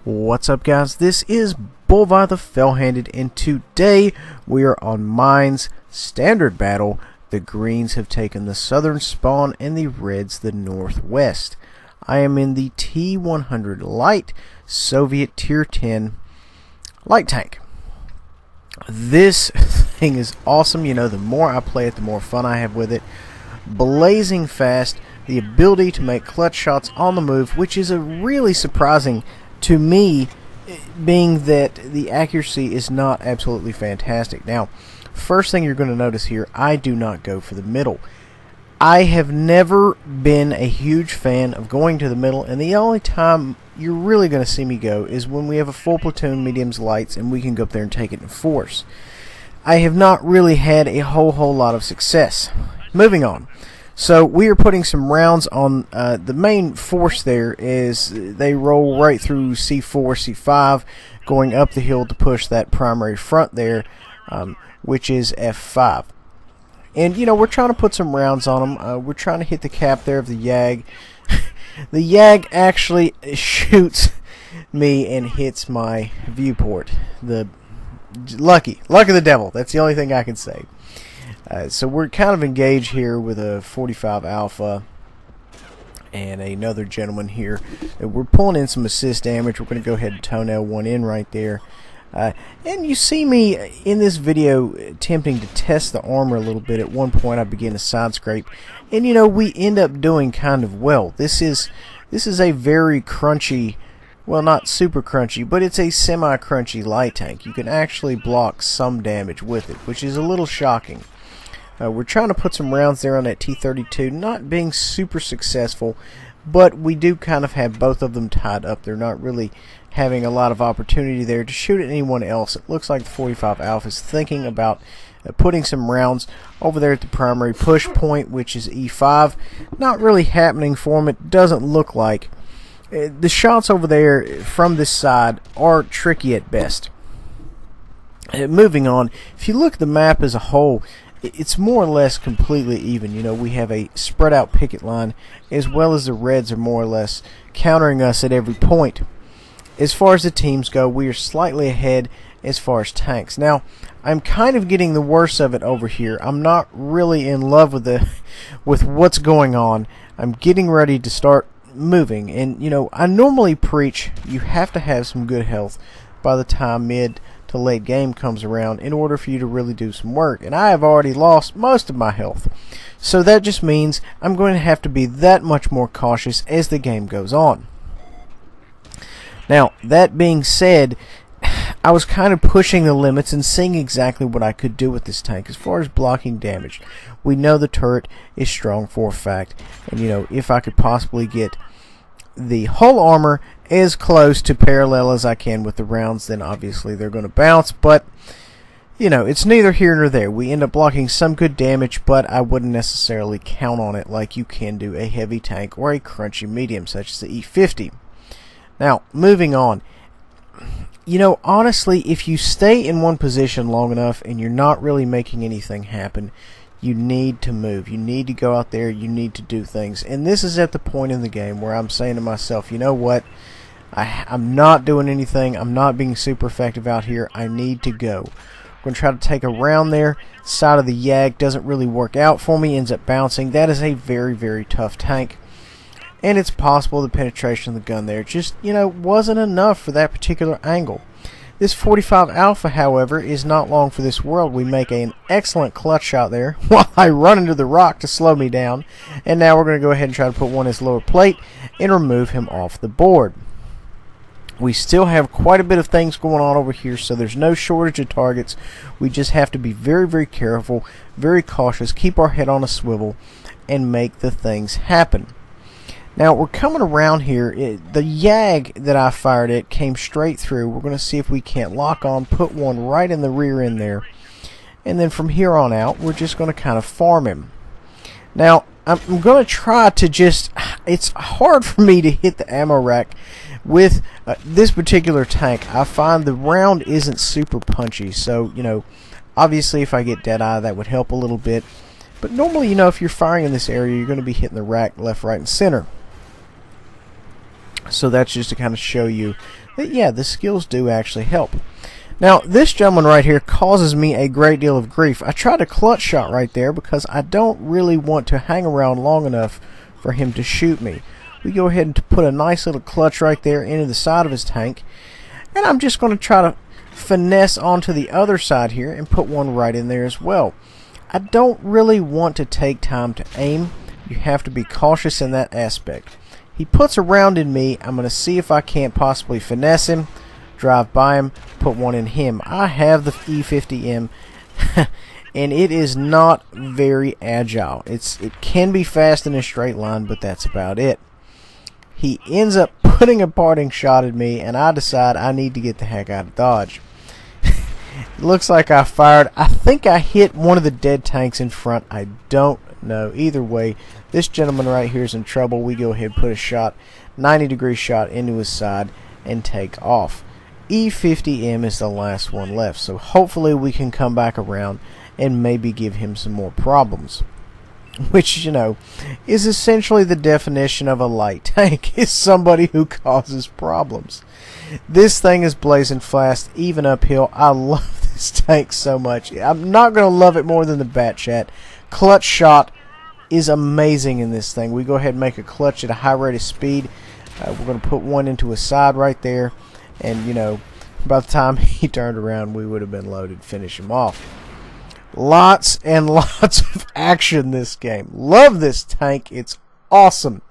What's up, guys? This is Bullby the Fell-Handed, and today we are on Mines Standard Battle. The Greens have taken the southern spawn and the Reds the northwest. I am in the T-100-Lt Soviet Tier 10 light tank. This thing is awesome. You know, the more I play it, the more fun I have with it. Blazing fast, the ability to make clutch shots on the move, which is a really surprising to me, being that the accuracy is not absolutely fantastic. Now, first thing you're going to notice here, I do not go for the middle. I have never been a huge fan of going to the middle, and the only time you're really going to see me go is when we have a full platoon, mediums, lights, and we can go up there and take it in force. I have not really had a whole lot of success. Moving on. So we are putting some rounds on the main force. There is they roll right through C4, C5, going up the hill to push that primary front there, which is F5. And you know, we're trying to put some rounds on them. We're trying to hit the cap there of the Yag. The Yag actually shoots me and hits my viewport. The luck of the devil. That's the only thing I can say. So we're kind of engaged here with a 45 Alpha and another gentleman here. We're pulling in some assist damage. We're going to go ahead and toenail one in right there. And you see me in this video attempting to test the armor a little bit. At one point I begin a side scrape, and you know, we end up doing kind of well. This is a very crunchy, well, not super crunchy, but it's a semi-crunchy light tank. You can actually block some damage with it, which is a little shocking. We're trying to put some rounds there on that T-32, not being super successful, but we do kind of have both of them tied up. They're not really having a lot of opportunity there to shoot at anyone else. It looks like the 45 Alpha is thinking about putting some rounds over there at the primary push point, which is E5. Not really happening for him. It doesn't look like. The shots over there from this side are tricky at best. Moving on, if you look at the map as a whole, it's more or less completely even. You know, we have a spread out picket line, as well as the Reds are more or less countering us at every point. As far as the teams go, we are slightly ahead as far as tanks. Now, I'm kind of getting the worst of it over here. I'm not really in love with what's going on. I'm getting ready to start moving, and you know, I normally preach you have to have some good health by the time mid to late game comes around in order for you to really do some work, and I have already lost most of my health, so that just means I'm going to have to be that much more cautious as the game goes on. Now, that being said, I was kind of pushing the limits and seeing exactly what I could do with this tank as far as blocking damage. We know the turret is strong for a fact, and you know, if I could possibly get the hull armor as close to parallel as I can with the rounds, then obviously they're going to bounce, but you know, it's neither here nor there. We end up blocking some good damage, but I wouldn't necessarily count on it like you can do a heavy tank or a crunchy medium such as the E50. Now, moving on, you know, honestly, if you stay in one position long enough and you're not really making anything happen, you need to move. You need to go out there. You need to do things. And this is at the point in the game where I'm saying to myself, you know what? I'm not doing anything. I'm not being super effective out here. I need to go. I'm going to try to take a round there. Side of the Yag doesn't really work out for me. Ends up bouncing. That is a very tough tank. And it's possible the penetration of the gun there just, you know, wasn't enough for that particular angle. This 45 Alpha, however, is not long for this world. We make an excellent clutch shot there while I run into the rock to slow me down. And now we're going to go ahead and try to put one in his lower plate and remove him off the board. We still have quite a bit of things going on over here, so there's no shortage of targets. We just have to be very careful, very cautious, keep our head on a swivel, and make the things happen. Now, we're coming around here. The Yag that I fired at came straight through. We're going to see if we can't lock on, put one right in the rear end there. And then from here on out, we're just going to kind of farm him. Now, I'm going to try to just... It's hard for me to hit the ammo rack with this particular tank. I find the round isn't super punchy. So, you know, obviously if I get dead-eye, that would help a little bit. But normally, you know, if you're firing in this area, you're going to be hitting the rack left, right, and center. So that's just to kind of show you that, yeah, the skills do actually help. Now, this gentleman right here causes me a great deal of grief. I tried a clutch shot right there because I don't really want to hang around long enough for him to shoot me. We go ahead and put a nice little clutch right there into the side of his tank. And I'm just going to try to finesse onto the other side here and put one right in there as well. I don't really want to take time to aim. You have to be cautious in that aspect. He puts a round in me. I'm going to see if I can't possibly finesse him, drive by him, put one in him. I have the E50M and it is not very agile. It can be fast in a straight line, but that's about it. He ends up putting a parting shot at me, and I decide I need to get the heck out of Dodge. It looks like I fired. I think I hit one of the dead tanks in front. I don't know. Either way, this gentleman right here is in trouble. We go ahead and put a shot, 90-degree shot into his side, and take off. E50M is the last one left, so hopefully we can come back around and maybe give him some more problems. Which, you know, is essentially the definition of a light tank, is somebody who causes problems. This thing is blazing fast, even uphill. I love this tank so much. I'm not going to love it more than the Bat Chat. Clutch shot is amazing in this thing. We go ahead and make a clutch at a high rate of speed. We're going to put one into his side right there. And, you know, by the time he turned around, we would have been loaded, finish him off. Lots and lots of action this game. Love this tank. It's awesome.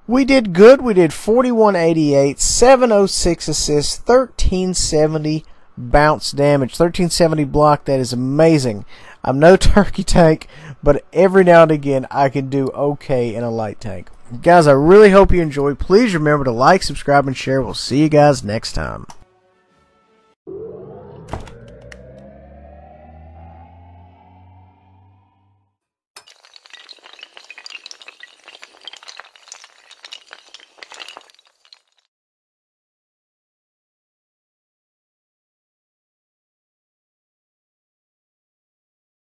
We did good. We did 4188, 706 assists, 1370 bounce damage, 1370 block. That is amazing. I'm no turkey tank, but every now and again I can do okay in a light tank. Guys, I really hope you enjoyed. Please remember to like, subscribe, and share. We'll see you guys next time.